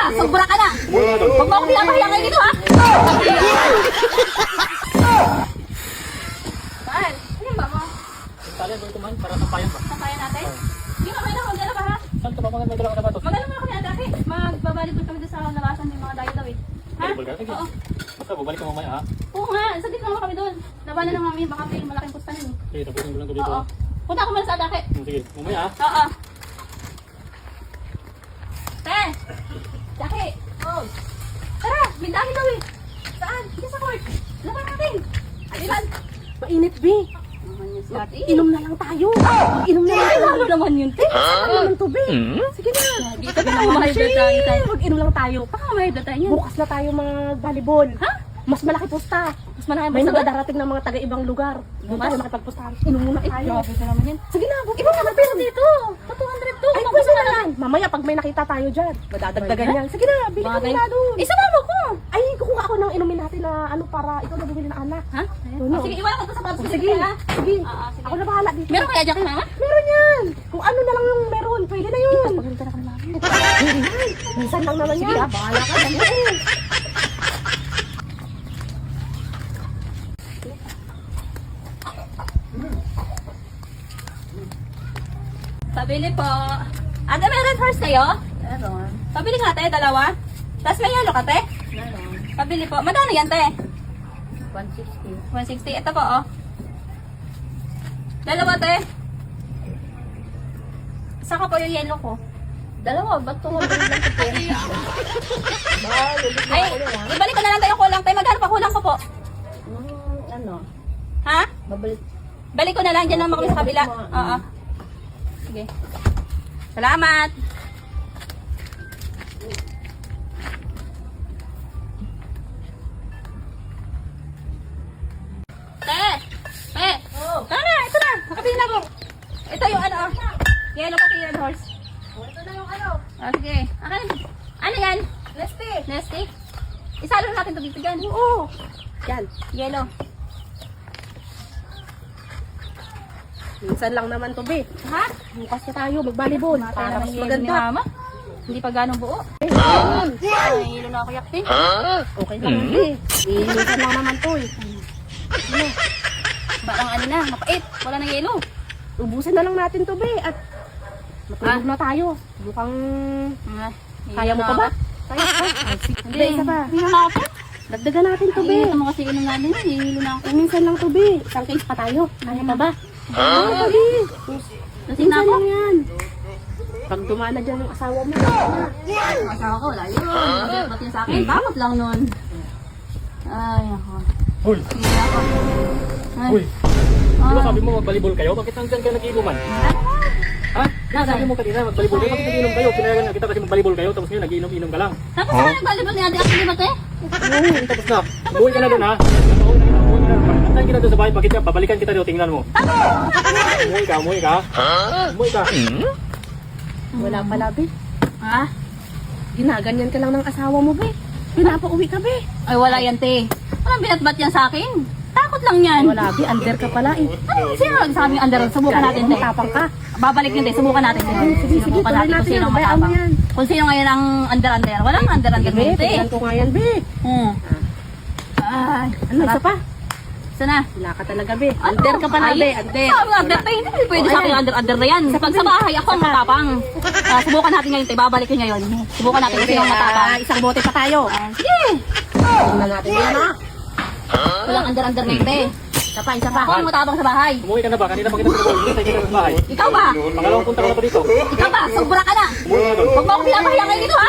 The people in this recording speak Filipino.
Sobra ka na! Huwag mo ako pinapahiya ngayon dito, ha? Saan? Ano ba mo? Kalian ko kumain para sampayan pa. Sampayan natin? Hindi ka kailangan magdala ba, ha? Saan ito ba mga magdala ka na ba ito? Magdala mo na kami na dati. Magbabalibot kami doon sa labasan ng mga dayo daw eh. Ha? Balibol ka? Sige. Oo. Basta babalik ka mamaya ha. Oo nga, saglit lang kami doon. Labanan ng mami, baka may malaking pustahan eh. Sige, tapusin ko lang ito dito. Oo. Punta ako muna sa atake. Sige, mamaya ha. Oo. Te! Jackie! Oh! Tara! May dami daw eh! Saan? Dito sa court! Laban natin! Aliban! Mainit, B. Naman yun si ate. Inom na lang tayo. Inom na lang Ay, tayo. lalo naman yun, te! Ano naman to, B? Sige na. Dito na lang mga blood tayo. Mag-inom lang tayo. Baka may blood tayo yan. Bukas na tayo mag-volleyball. Ha? Mas malaki pusta. Mas malaki May ba sa darating ng mga taga-ibang lugar. Doon tayo makipagpustahan. Inom muna tayo. Grabe ka naman yan. Sige na, bukas Iba ka na pera dito! Pa 200 to! Ay, pwede na lang. Mamaya, pag may nakita tayo dyan, madadagdagan yan. Sige na, bili ka muna doon. Isama mo ko! Ay, kukuha ako ng inumin natin na ano para ikaw na bumili ng anak. Ha? Ano? Sige, iwan ko to sa pubs. Sige, ha? sige. Sige. Ako na bahala dito. Meron kaya Jackie, mama? Meron yan. Kung ano na lang yung meron, pwede na yun. Pagalitan ako ng mami. Minsan lang naman yan. Sige, bahala ka. Pabili po. Ate, meron horse kayo? Meron. Pabili nga te, dalawa. Tapos may yelo ka te? Meron. Pabili po. Magkano yan te? 160. 160. Ito po oh. Dalawa te. Saka po yung yelo ko. Dalawa, ba't 200 lang ito? Ay, ibalik ko na lang tayo yung kulang te. Magkano pa kulang ko po? Ano? Ha? Babalik. Balik ko na lang dyan naman kami sa kabila. Oo. Sige. Salamat. Te! Te! Tara na! Ito na! Nakapili na ako. Ito yung ano. Yellow pati red horse. Ito na yung ano? Okay. Akin. Ano yan? Nesty. Nesty? Isalo natin ito dito dyan. Oo. Yan. Yellow. Minsan lang naman to, be. Ha? Bukas na tayo, mag-volleyball. Para mas maganda. Mama. Hindi pa ganong buo. Ayun. Ay, hilo na ako yakti. Okay lang, be. Minsan lang naman to, eh. Parang ano na, mapait. Wala nang yelo. Ubusin na lang natin to, be. At matulog na tayo. Mukhang kaya mo pa ba? Kaya pa. Hindi, isa pa. Hilo na ako. Dagdagan natin to, be. Ito mo kasi inom natin na. Hilo na ako. Minsan lang to, be. Isang case pa tayo. Kaya pa ba? Oo, be. Lasing na Minsan ako. lang yan. Pag dumana dyan yung asawa mo, Ang asawa ko, wala yun. Ba't yun sa akin? Bakit lang nun? Ay, ako. Hoy! Hindi ako. Ay. Hoy! Di ba sabi mo mag-volleyball kayo? Bakit nandyan kayo nag-iinuman? Ha? Sabi mo kanina mag-volleyball kayo. Bakit nag-iinom kayo? Pinayagan na kita kasi mag-volleyball kayo. Tapos ngayon nag-iinom-inom ka lang. Tapos ako nag-volleyball ni Ate Aki, di ba te? Oo, tapos na. Umuwi ka na doon ha. Umuwi ka na. Antayin kita doon sa bahay. Bakit ka? Babalikan kita doon. Tingnan mo. Umuwi ka, umuwi ka. Umuwi ka. wala pala, be. Ha? Ginaganyan ka lang ng asawa mo, be. Pinapauwi ka, be. Ay, wala yan te. Walang binatbat yan sa akin. Takot lang yan. Wala, be. Under ka pala, eh. Ano, sino nagsabi yung under? Subukan natin te. Matapang ka. Babalik yun te. Subukan natin te. Sige, Subukan tuloy natin kung natin sino yan. ang Bayaan mo matapang. yan. Kung sino ngayon ang under-under. Walang under-under Be, ngayon te. tignan ko nga yan, be. Ay, Ano, isa pa? sana. Wala ka talaga, be. Under ka pala, be. Under. Sabi nga, under tayo. Hindi pwede sa akin yung under-under na yan. Pag sa bahay, ako ang matapang. Subukan natin ngayon, tayo. Babalik yun ngayon. Subukan natin kung sino ang matapang. Isang bote pa tayo. Sige! Tingnan natin yan, ha? Walang under-under ngayon, te. Isa pa, isa pa. Ako ang matapang sa bahay. Umuwi ka na ba? Kanina pa kita pinag-volleyball. Hintay kita sa bahay. Ikaw ba? Pangalawang punta ka na pa dito. Ikaw ba? Sobra ka na. Umuwi ka na doon. Huwag mo ako pinapahiya ngayon dito, ha?